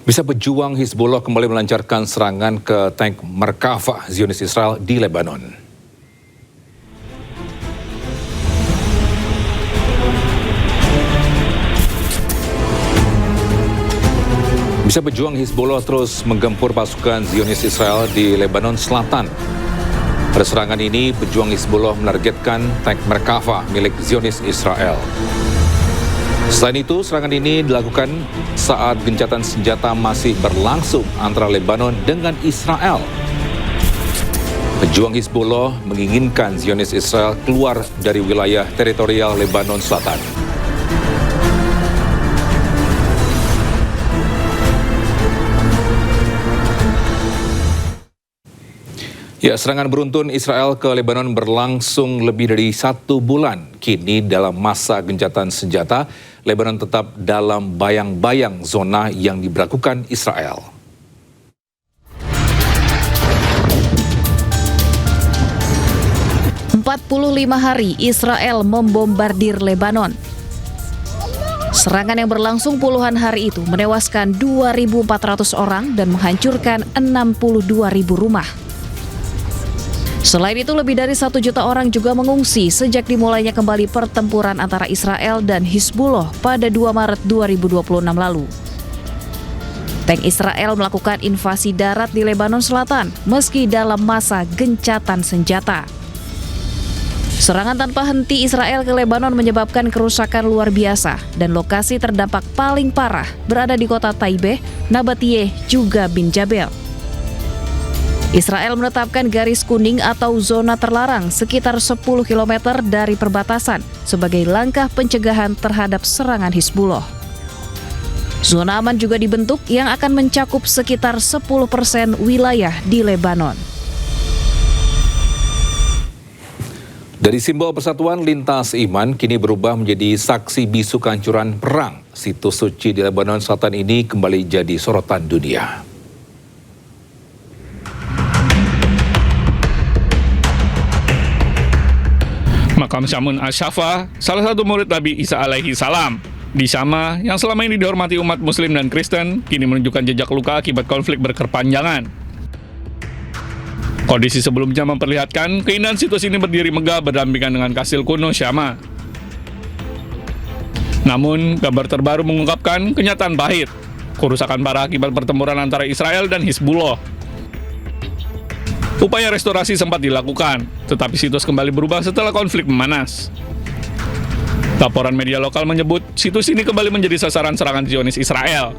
Bisa pejuang Hizbullah kembali melancarkan serangan ke tank Merkava Zionis Israel di Lebanon. Bisa pejuang Hizbullah terus menggempur pasukan Zionis Israel di Lebanon Selatan. Pada serangan ini, pejuang Hizbullah menargetkan tank Merkava milik Zionis Israel. Selain itu, serangan ini dilakukan saat gencatan senjata masih berlangsung antara Lebanon dengan Israel. Pejuang Hizbullah menginginkan Zionis Israel keluar dari wilayah teritorial Lebanon Selatan. Ya, serangan beruntun Israel ke Lebanon berlangsung lebih dari 1 bulan. Kini dalam masa gencatan senjata, Lebanon tetap dalam bayang-bayang zona yang diberlakukan Israel. "45 hari Israel membombardir Lebanon. Serangan yang berlangsung puluhan hari itu menewaskan 2.400 orang dan menghancurkan 62.000 rumah. Selain itu, lebih dari 1 juta orang juga mengungsi sejak dimulainya kembali pertempuran antara Israel dan Hizbullah pada 2 Maret 2026 lalu. Tank Israel melakukan invasi darat di Lebanon Selatan meski dalam masa gencatan senjata. Serangan tanpa henti Israel ke Lebanon menyebabkan kerusakan luar biasa dan lokasi terdampak paling parah berada di kota Taibeh, Nabatiyeh, juga Bin Jabel. Israel menetapkan garis kuning atau zona terlarang sekitar 10 km dari perbatasan sebagai langkah pencegahan terhadap serangan Hizbullah. Zona aman juga dibentuk yang akan mencakup sekitar 10% wilayah di Lebanon. Dari simbol persatuan lintas iman kini berubah menjadi saksi bisu kehancuran perang. Situs suci di Lebanon Selatan ini kembali jadi sorotan dunia. Makam Syamun Ash-Shafa, salah satu murid Nabi Isa alaihi salam. Di Syama, yang selama ini dihormati umat Muslim dan Kristen, kini menunjukkan jejak luka akibat konflik berkepanjangan. Kondisi sebelumnya memperlihatkan keindahan situs ini berdiri megah berdampingan dengan kastil kuno Syama. Namun, gambar terbaru mengungkapkan kenyataan pahit, kerusakan parah akibat pertempuran antara Israel dan Hizbullah. Upaya restorasi sempat dilakukan, tetapi situs kembali berubah setelah konflik memanas. Laporan media lokal menyebut situs ini kembali menjadi sasaran serangan Zionis Israel.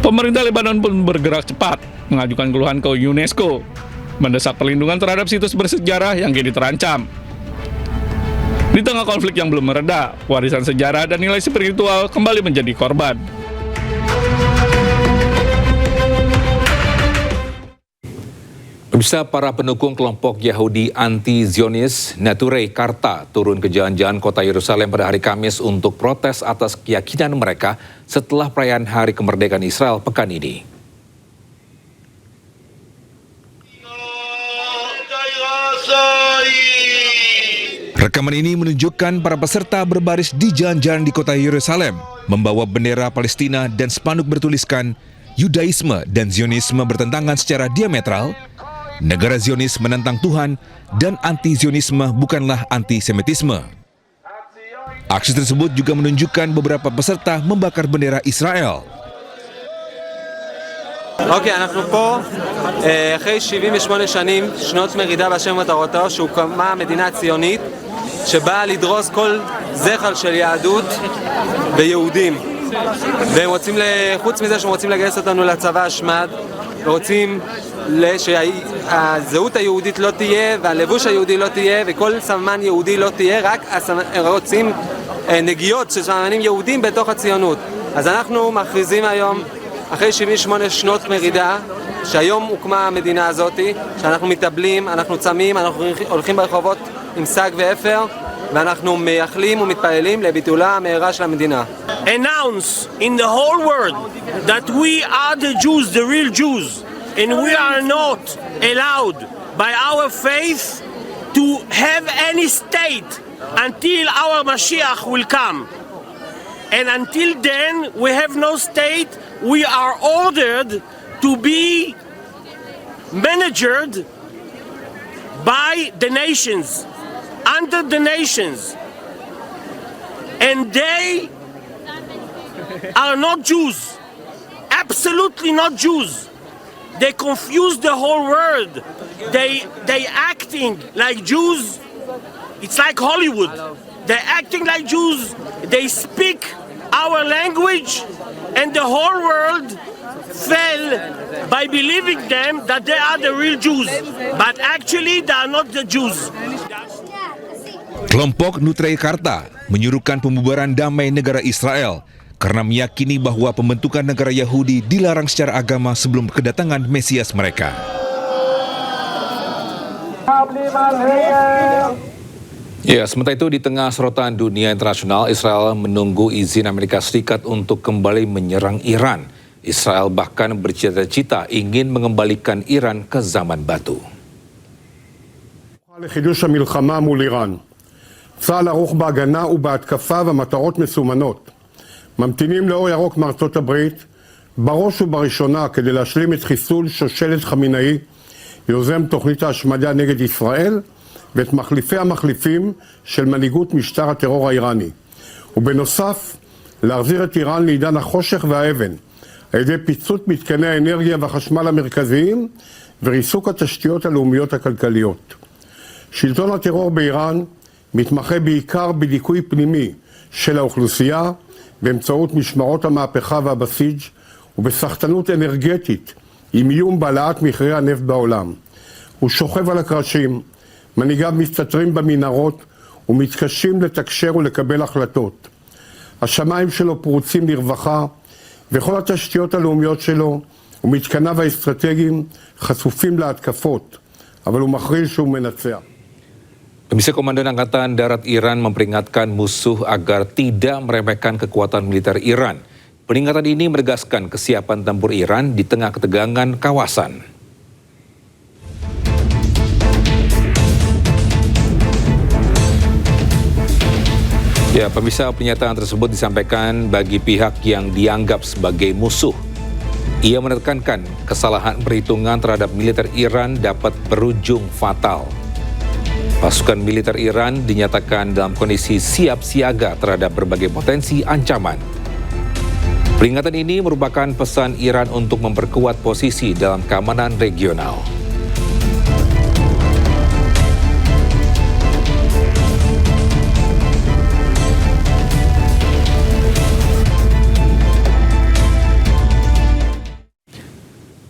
Pemerintah Lebanon pun bergerak cepat, mengajukan keluhan ke UNESCO, mendesak perlindungan terhadap situs bersejarah yang kini terancam. Di tengah konflik yang belum mereda, warisan sejarah dan nilai spiritual kembali menjadi korban. Pemirsa, para pendukung kelompok Yahudi anti-Zionis Neturei Karta turun ke jalan-jalan kota Yerusalem pada hari Kamis untuk protes atas keyakinan mereka setelah perayaan Hari Kemerdekaan Israel pekan ini. Rekaman ini menunjukkan para peserta berbaris di jalan-jalan di kota Yerusalem, membawa bendera Palestina dan spanduk bertuliskan Yudaisme dan Zionisme bertentangan secara diametral. Negara Zionis menentang Tuhan dan anti-Zionisme bukanlah antisemitisme. Aksi tersebut juga menunjukkan beberapa peserta membakar bendera Israel. אנחנו פה אחרי 78 שנים, שנות מרידה בשם מטרותיו, שהוקמה מדינה ציונית שבאה לדרוס כל זכר של יהדות ביהודים. והם רוצים, חוץ מזה שהם רוצים לגייס אותנו לצבא השמד, רוצים שהזהות היהודית לא תהיה והלבוש היהודי לא תהיה וכל סממן יהודי לא תהיה, רק רוצים נגיעות של סממנים יהודים בתוך הציונות. אז אנחנו מכריזים היום, אחרי 78 שנות מרידה, שהיום הוקמה המדינה הזאת, שאנחנו מתאבלים, אנחנו צמים, אנחנו הולכים ברחובות עם סג ואפר, ואנחנו מייחלים ומתפללים לביטולה המהירה של המדינה. Announce in the whole world that we are the Jews, the real Jews, and we are not allowed by our faith to have any state until our Mashiach will come. And until then, we have no state. We are ordered to be managed by the nations, under the nations. And they are not Jews, absolutely not Jews. They confuse the whole world. They acting like Jews. It's like Hollywood. They're acting like Jews. They speak our language, and the whole world fell by believing them that they are the real Jews. But actually, they are not the Jews. Kelompok Nutraikarta menyuruhkan pembubaran damai negara Israel karena meyakini bahwa pembentukan negara Yahudi dilarang secara agama sebelum kedatangan Mesias mereka. Ya, sementara itu di tengah sorotan dunia internasional, Israel menunggu izin Amerika Serikat untuk kembali menyerang Iran. Israel bahkan bercita-cita ingin mengembalikan Iran ke zaman batu. לחידוש המלחמה מול איראן. צה"ל ערוך בהגנה ובהתקפה ומטרות מסומנות. ממתינים לאור ירוק מארצות הברית, בראש ובראשונה כדי להשלים את חיסול שושלת חמינאי, יוזם תוכנית ההשמדה נגד ישראל, ואת מחליפי המחליפים של מנהיגות משטר הטרור האיראני. ובנוסף, להחזיר את איראן לעידן החושך והאבן, על ידי פיצוץ מתקני האנרגיה והחשמל המרכזיים, וריסוק התשתיות הלאומיות הכלכליות. שלטון הטרור באיראן מתמחה בעיקר בדיכוי פנימי של האוכלוסייה, באמצעות משמרות המהפכה והבסיג' ובסחטנות אנרגטית, עם איום בהעלאת מחירי הנפט בעולם. הוא שוכב על הקרשים, מנהיגיו מסתתרים במנהרות ומתקשים לתקשר ולקבל החלטות. השמיים שלו פרוצים לרווחה, וכל התשתיות הלאומיות שלו ומתקניו האסטרטגיים חשופים להתקפות, אבל הוא מכריז שהוא מנצח. Pemirsa, Komandan Angkatan Darat Iran memperingatkan musuh agar tidak meremehkan kekuatan militer Iran. Peringatan ini menegaskan kesiapan tempur Iran di tengah ketegangan kawasan. Ya, pemirsa, pernyataan tersebut disampaikan bagi pihak yang dianggap sebagai musuh. Ia menekankan kesalahan perhitungan terhadap militer Iran dapat berujung fatal. Pasukan militer Iran dinyatakan dalam kondisi siap siaga terhadap berbagai potensi ancaman. Peringatan ini merupakan pesan Iran untuk memperkuat posisi dalam keamanan regional.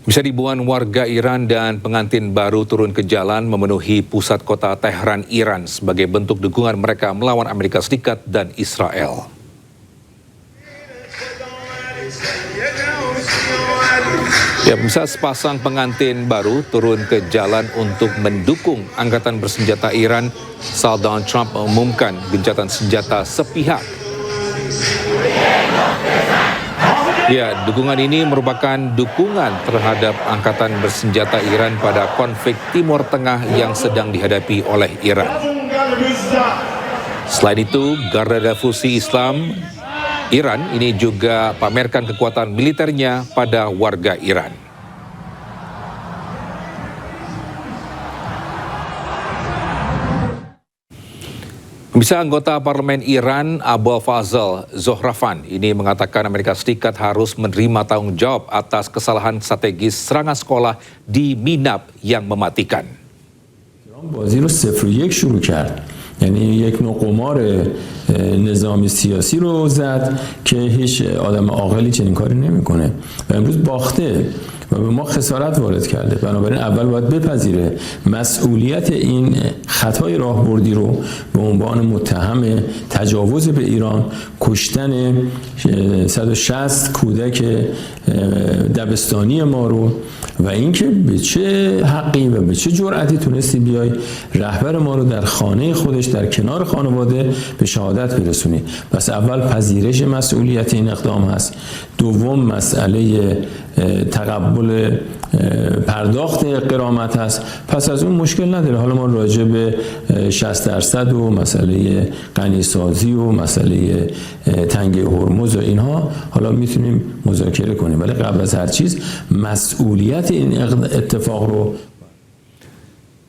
Bisa ribuan warga Iran dan pengantin baru turun ke jalan memenuhi pusat kota Tehran, Iran sebagai bentuk dukungan mereka melawan Amerika Serikat dan Israel. Ya, pemirsa, sepasang pengantin baru turun ke jalan untuk mendukung angkatan bersenjata Iran saat Donald Trump mengumumkan gencatan senjata sepihak. Ya, dukungan ini merupakan dukungan terhadap angkatan bersenjata Iran pada konflik Timur Tengah yang sedang dihadapi oleh Iran. Selain itu, Garda Revolusi Islam Iran ini juga pamerkan kekuatan militernya pada warga Iran. Bisa anggota parlemen Iran Abul Fazl Zohrafan ini mengatakan Amerika Serikat harus menerima tanggung jawab atas kesalahan strategis serangan sekolah di Minab yang mematikan. بازی رو 0-1 شروع کرد. یعنی یک نوع قمار نظامی سیاسی رو زد که هیچ آدم عاقلی چنین کاری نمیکنه و امروز باخته و به ما خسارت وارد کرده. بنابراین اول باید بپذیره مسئولیت این خطای راهبردی رو به عنوان متهم تجاوز به ایران، کشتن 160 کودک دبستانی ما رو و اینکه به چه حقی و به چه جرأتی تونستی بیای رهبر ما رو در خانه خودش در کنار خانواده به شهادت برسونی. پس اول پذیرش مسئولیت این اقدام هست. دوم مسئله تقبل پرداخت غرامت هست. پس از اون مشکل نداره. حالا ما راجع به 60% و مسئله غنیسازی و مسئله تنگه هرمز و اینها حالا میتونیم مذاکره کنیم، ولی قبل از هر چیز مسئولیت این اتفاق رو.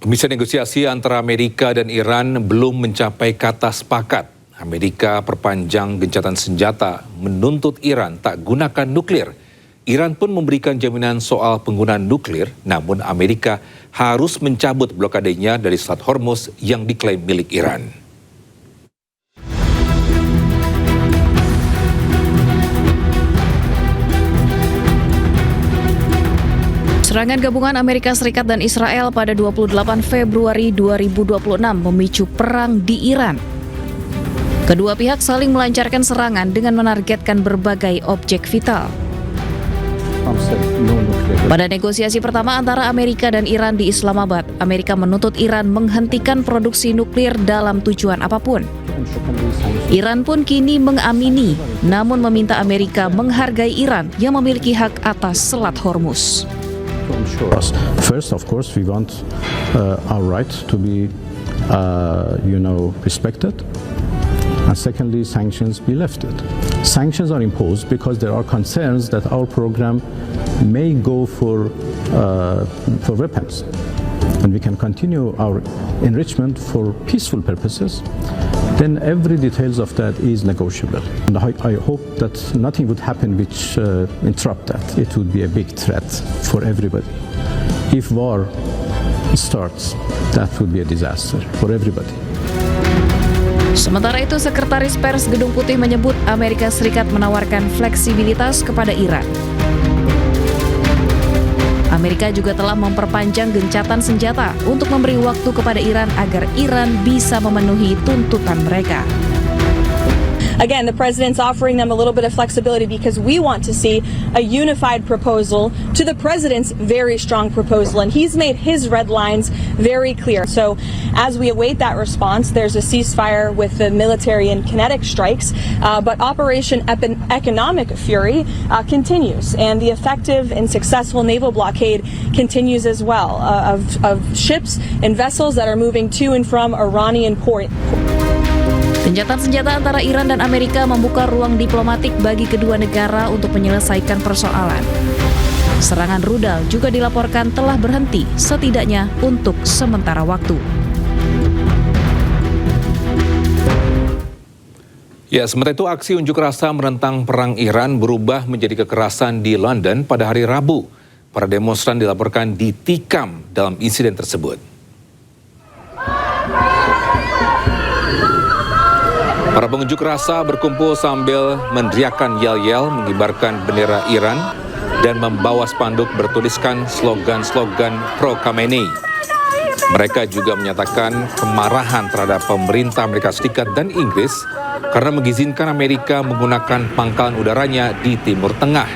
Misi negosiasi antara Amerika dan Iran belum mencapai kata sepakat. Amerika perpanjang gencatan senjata, menuntut Iran tak gunakan nuklir. Iran pun memberikan jaminan soal penggunaan nuklir, namun Amerika harus mencabut blokadenya dari Selat Hormuz yang diklaim milik Iran. Serangan gabungan Amerika Serikat dan Israel pada 28 Februari 2026 memicu perang di Iran. Kedua pihak saling melancarkan serangan dengan menargetkan berbagai objek vital. Pada negosiasi pertama antara Amerika dan Iran di Islamabad, Amerika menuntut Iran menghentikan produksi nuklir dalam tujuan apapun. Iran pun kini mengamini, namun meminta Amerika menghargai Iran yang memiliki hak atas Selat Hormuz. First, of course, we want our right to be, respected. And secondly, sanctions be lifted. Sanctions are imposed because there are concerns that our program may go for weapons. And we can continue our enrichment for peaceful purposes. Then every details of that is negotiable. And I hope that nothing would happen which interrupt that. It would be a big threat for everybody. If war starts, that would be a disaster for everybody. Sementara itu, Sekretaris Pers Gedung Putih menyebut Amerika Serikat menawarkan fleksibilitas kepada Iran. Amerika juga telah memperpanjang gencatan senjata untuk memberi waktu kepada Iran agar Iran bisa memenuhi tuntutan mereka. Again, the president's offering them a little bit of flexibility because we want to see a unified proposal to the president's very strong proposal, and he's made his red lines very clear. So as we await that response, there's a ceasefire with the military and kinetic strikes, but Operation Economic Fury continues, and the effective and successful naval blockade continues as well of ships and vessels that are moving to and from Iranian port. Gencatan senjata antara Iran dan Amerika membuka ruang diplomatik bagi kedua negara untuk menyelesaikan persoalan. Serangan rudal juga dilaporkan telah berhenti, setidaknya untuk sementara waktu. Ya, sementara itu aksi unjuk rasa menentang perang Iran berubah menjadi kekerasan di London pada hari Rabu. Para demonstran dilaporkan ditikam dalam insiden tersebut. Para pengunjuk rasa berkumpul sambil meneriakkan yel-yel, mengibarkan bendera Iran, dan membawa spanduk bertuliskan slogan-slogan pro-Khamenei. Mereka juga menyatakan kemarahan terhadap pemerintah Amerika Serikat dan Inggris karena mengizinkan Amerika menggunakan pangkalan udaranya di Timur Tengah.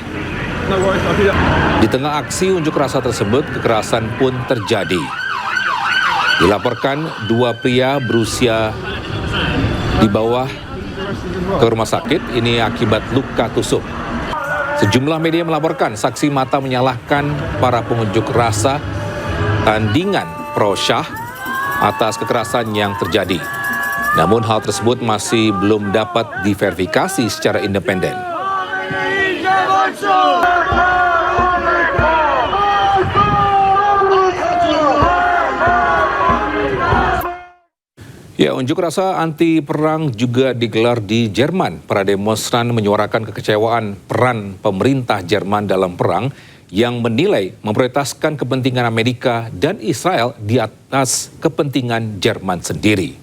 Di tengah aksi unjuk rasa tersebut, kekerasan pun terjadi. Dilaporkan dua pria berusia dibawa ke rumah sakit ini akibat luka tusuk. Sejumlah media melaporkan saksi mata menyalahkan para pengunjuk rasa tandingan pro-Syah atas kekerasan yang terjadi. Namun hal tersebut masih belum dapat diverifikasi secara independen. Ya, unjuk rasa anti perang juga digelar di Jerman. Para demonstran menyuarakan kekecewaan peran pemerintah Jerman dalam perang yang menilai memprioritaskan kepentingan Amerika dan Israel di atas kepentingan Jerman sendiri.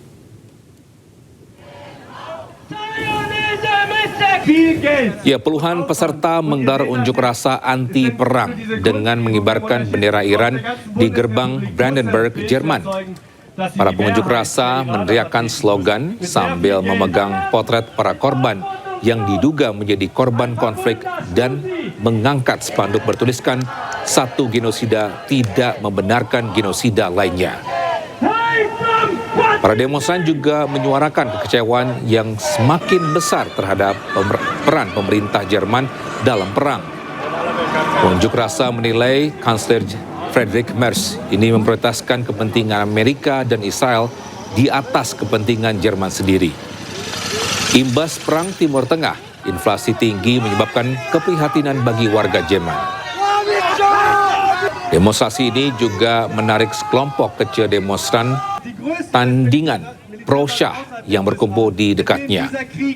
Ya, puluhan peserta menggelar unjuk rasa anti perang dengan mengibarkan bendera Iran di gerbang Brandenburg, Jerman. Para pengunjuk rasa meneriakkan slogan sambil memegang potret para korban yang diduga menjadi korban konflik dan mengangkat spanduk bertuliskan "Satu genosida tidak membenarkan genosida lainnya". Para demonstran juga menyuarakan kekecewaan yang semakin besar terhadap peran pemerintah Jerman dalam perang. Pengunjuk rasa menilai Kansler Friedrich Merz ini memprioritaskan kepentingan Amerika dan Israel di atas kepentingan Jerman sendiri. Imbas perang Timur Tengah, inflasi tinggi menyebabkan keprihatinan bagi warga Jerman. Demonstrasi ini juga menarik sekelompok kecil demonstran tandingan pro-Syah yang berkumpul di dekatnya,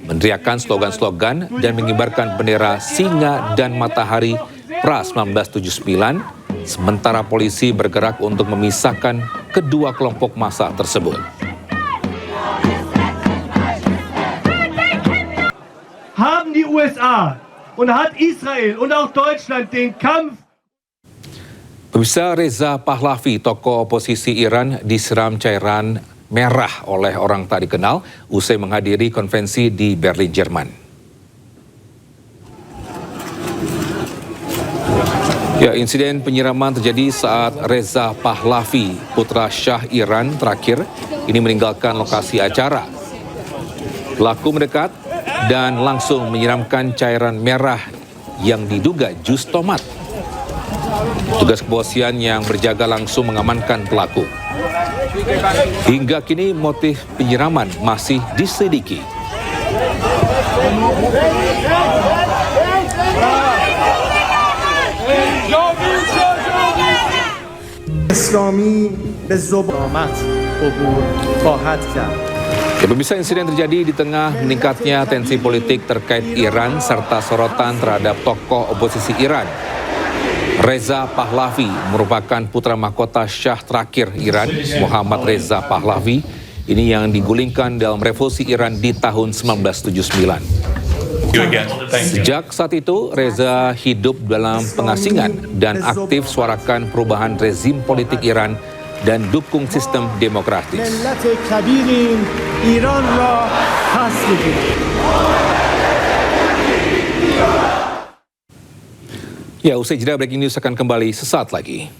meneriakkan slogan-slogan dan mengibarkan bendera singa dan matahari pra 1979, sementara polisi bergerak untuk memisahkan kedua kelompok massa tersebut. Haben die USA und hat Israel und auch Deutschland den Kampf. Pemirsa, Reza Pahlavi, tokoh oposisi Iran, disiram cairan merah oleh orang tak dikenal usai menghadiri konvensi di Berlin, Jerman. Ya, insiden penyiraman terjadi saat Reza Pahlavi, putra Shah Iran terakhir, ini meninggalkan lokasi acara. Pelaku mendekat dan langsung menyiramkan cairan merah yang diduga jus tomat. Tugas kepolisian yang berjaga langsung mengamankan pelaku. Hingga kini motif penyiraman masih diselidiki. اسلامی به ضمانت عبور خواهد کرد. Ya, pemirsa, insiden terjadi di tengah meningkatnya tensi politik terkait Iran serta sorotan terhadap tokoh oposisi Iran. Reza Pahlavi merupakan putra mahkota Syah terakhir Iran, Muhammad Reza Pahlavi, ini yang digulingkan dalam revolusi Iran di tahun 1979. Sejak saat itu, Reza hidup dalam pengasingan dan aktif suarakan perubahan rezim politik Iran dan dukung sistem demokratis. Ya, usai jeda breaking news akan kembali sesaat lagi.